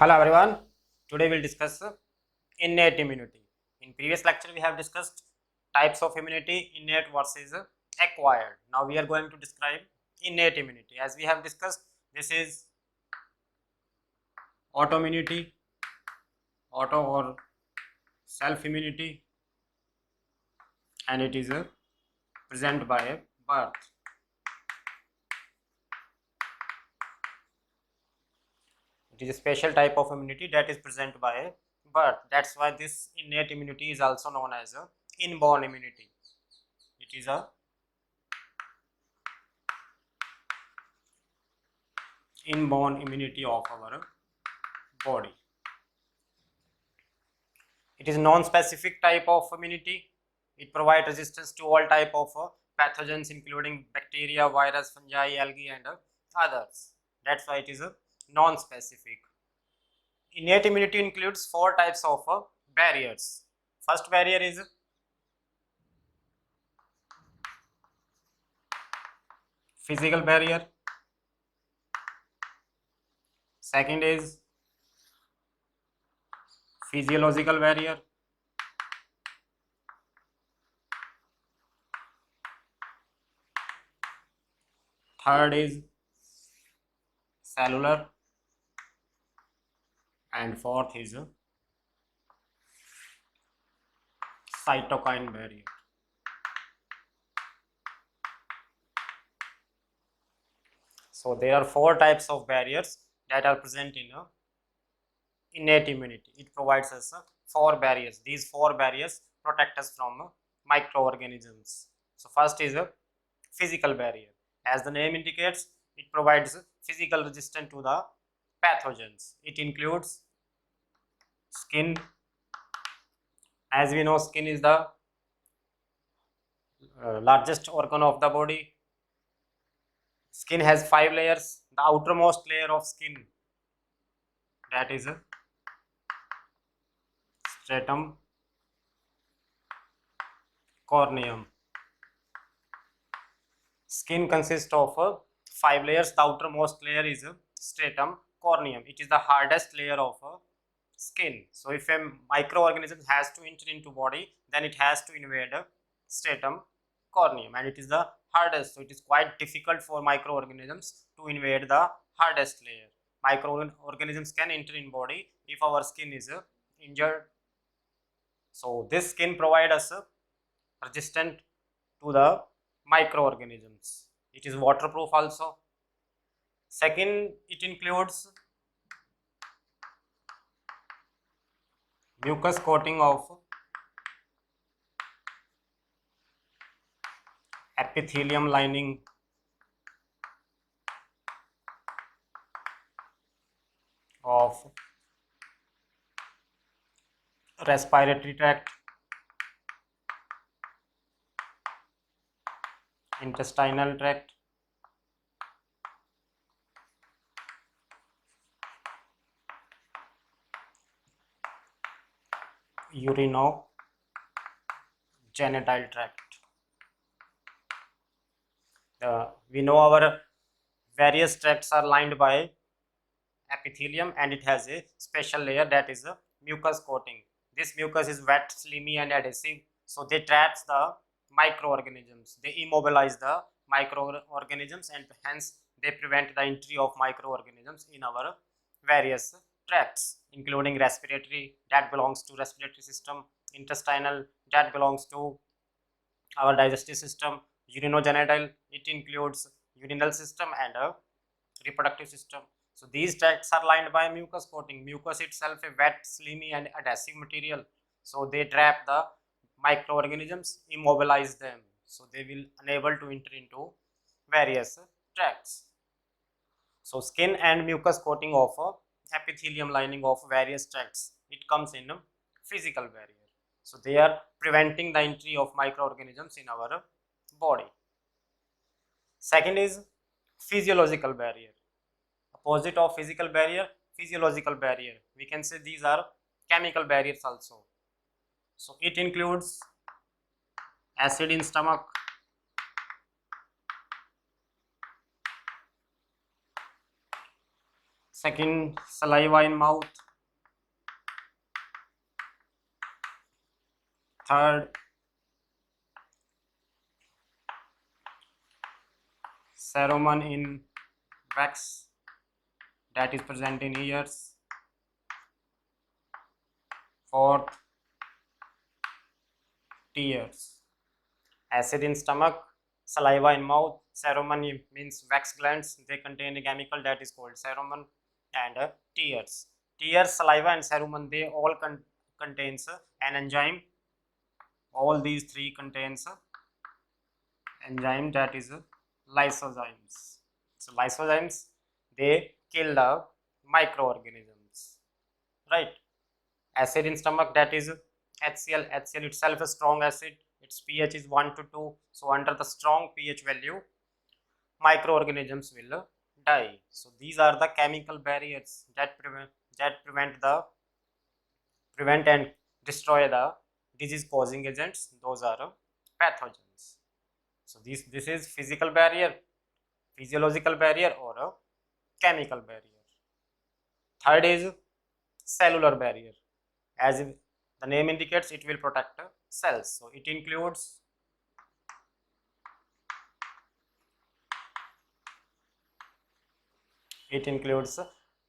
Hello everyone. Today we'll discuss innate immunity. In previous lecture we have discussed types of immunity, innate versus acquired. Now we are going to describe innate immunity. As we have discussed, this is autoimmunity, auto or self immunity, and it is present by birth. It is a special type of immunity that is present by birth. That's why this innate immunity is also known as a inborn immunity. It is a inborn immunity of our body. It is non-specific type of immunity. It provides resistance to all type of pathogens including bacteria, virus, fungi, algae and others. That's why it is a non-specific. Innate immunity includes 4 types of barriers. First barrier is physical barrier. Second is physiological barrier. Third is cellular. And fourth is cytokine barrier. So there are 4 types of barriers that are present in innate immunity. It provides us 4 barriers. These 4 barriers protect us from microorganisms. So first is a physical barrier. As the name indicates, it provides physical resistance to the pathogens. It includes skin. As we know, skin is the largest organ of the body. Skin has 5 layers. The outermost layer of skin, that is a stratum corneum. Skin consists of 5 layers. The outermost layer is stratum corneum. It is the hardest layer of skin. So if a microorganism has to enter into body, then it has to invade stratum corneum, and it is the hardest. So it is quite difficult for microorganisms to invade the hardest layer. Microorganisms can enter in body if our skin is injured. So this skin provides us resistant to the microorganisms. It is waterproof also. Second, it includes mucus coating of epithelium lining of respiratory tract, intestinal tract, urinogenital tract. We know our various tracts are lined by epithelium, and it has a special layer, that is a mucus coating. This mucus is wet, slimy and adhesive, so they traps the microorganisms. They immobilize the microorganisms, and hence they prevent the entry of microorganisms in our various tracts, including respiratory, that belongs to respiratory system, intestinal, that belongs to our digestive system, urinogenital, it includes urinal system and reproductive system. So these tracts are lined by mucus coating. Mucus itself a wet, slimy and adhesive material. So they trap the microorganisms, immobilize them. So they will unable to enter into various tracts. So skin and mucus coating of epithelium lining of various tracts, it comes in a physical barrier. So they are preventing the entry of microorganisms in our body. Second is physiological barrier. Opposite of physical barrier, physiological barrier. We can say these are chemical barriers also. So it includes acid in stomach, Second, saliva in mouth. Third, cerumen in wax that is present in ears. Fourth, tears. Acid in stomach, saliva in mouth. Cerumen means wax glands. They contain a chemical that is called cerumen. And tears. Tears, saliva and cerumen, they all contains an enzyme. All these three contains enzyme that is lysozymes. So lysozymes, they kill the microorganisms, right? Acid in stomach, that is HCl. HCl itself is strong acid. Its pH is 1 to 2. So under the strong pH value, microorganisms will die. So these are the chemical barriers that prevent and destroy the disease causing agents. Those are pathogens. So this is physical barrier, physiological barrier, or a chemical barrier. Third is cellular barrier. As the name indicates, it will protect cells. So it includes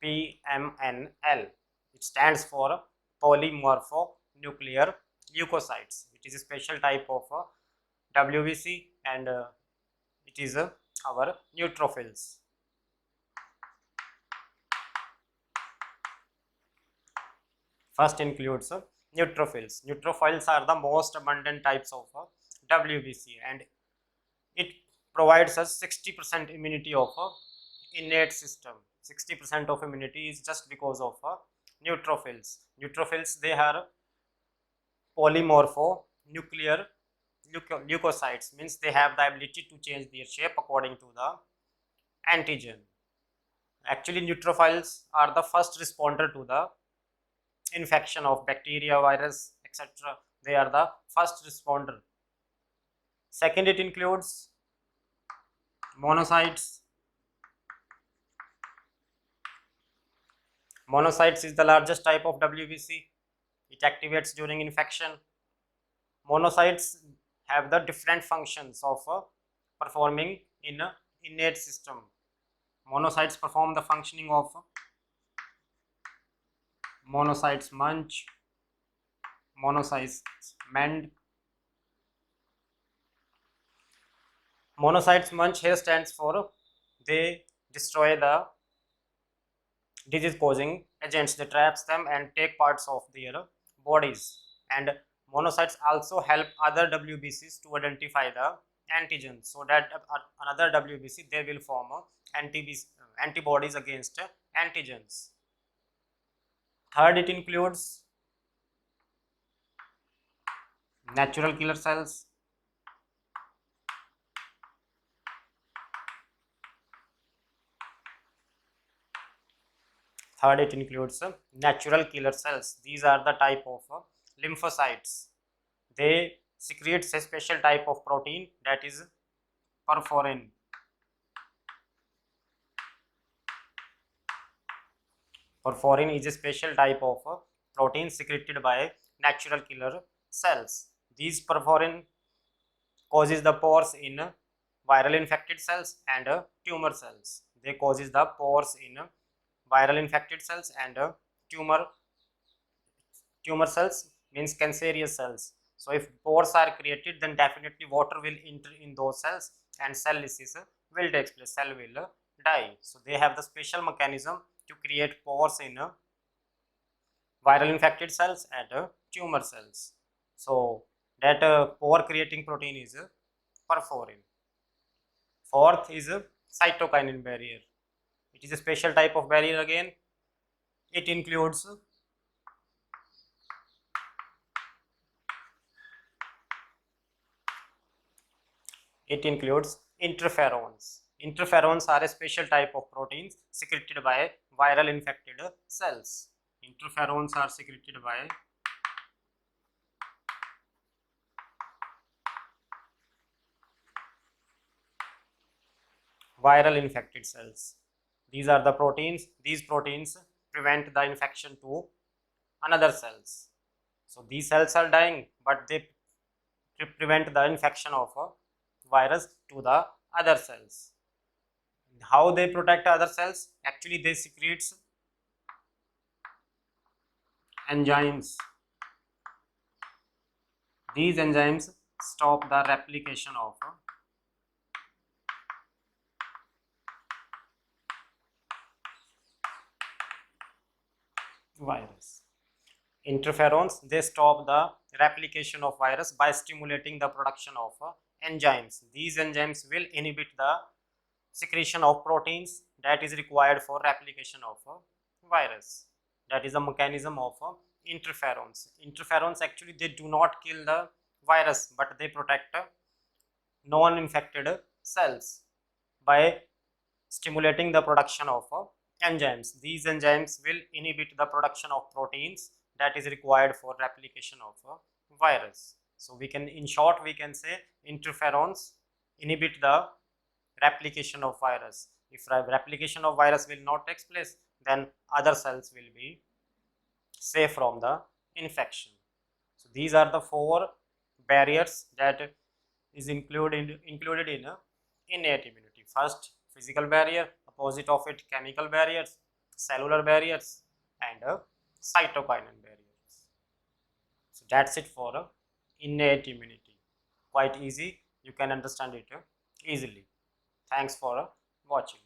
PMNL. It stands for polymorphonuclear leukocytes. It is a special type of WBC, and it is our neutrophils. First includes neutrophils. Neutrophils are the most abundant types of WBC, and it provides us 60% immunity of innate system. 60% of immunity is just because of neutrophils. Neutrophils, they are polymorphonuclear leukocytes, means they have the ability to change their shape according to the antigen. Actually, neutrophils are the first responder to the infection of bacteria, virus, etc. They are the first responder. Second, it includes monocytes. Monocytes is the largest type of WBC. It activates during infection. Monocytes have the different functions of performing in an innate system. Monocytes perform the functioning of monocytes munch, monocytes mend. Monocytes munch here stands for they destroy the disease causing agents. They traps them and take parts of their bodies. And monocytes also help other WBCs to identify the antigens, so that another WBC they will form antibodies against antigens. Third, it includes natural killer cells. Third, it includes natural killer cells. These are the type of lymphocytes. They secrete a special type of protein that is perforin. Perforin is a special type of protein secreted by natural killer cells. These perforin causes the pores in viral infected cells and tumor cells. They causes the pores in viral infected cells and tumor cells, means cancerous cells. So if pores are created, then definitely water will enter in those cells and cell lysis will take place, cell will die. So they have the special mechanism to create pores in viral infected cells and tumor cells. So that pore creating protein is perforin. Fourth is cytokinin barrier. It is a special type of barrier again. It includes interferons. Interferons are a special type of proteins secreted by viral infected cells. Interferons are secreted by viral infected cells. These are the proteins. These proteins prevent the infection to another cells. So these cells are dying, but they prevent the infection of a virus to the other cells. How they protect other cells? Actually, they secretes enzymes. These enzymes stop the replication of a virus. Interferons, they stop the replication of virus by stimulating the production of enzymes. These enzymes will inhibit the secretion of proteins that is required for replication of a virus. That is a mechanism of interferons. Interferons actually they do not kill the virus, but they protect non-infected cells by stimulating the production of enzymes. These enzymes will inhibit the production of proteins that is required for replication of a virus. So we can, in short, we can say interferons inhibit the replication of virus. If replication of virus will not take place, then other cells will be safe from the infection. So these are the 4 barriers that is included in innate immunity. First, physical barrier, opposite of it chemical barriers, cellular barriers, and cytokinin barriers. So that's it for innate immunity. Quite easy, you can understand it easily. Thanks for watching.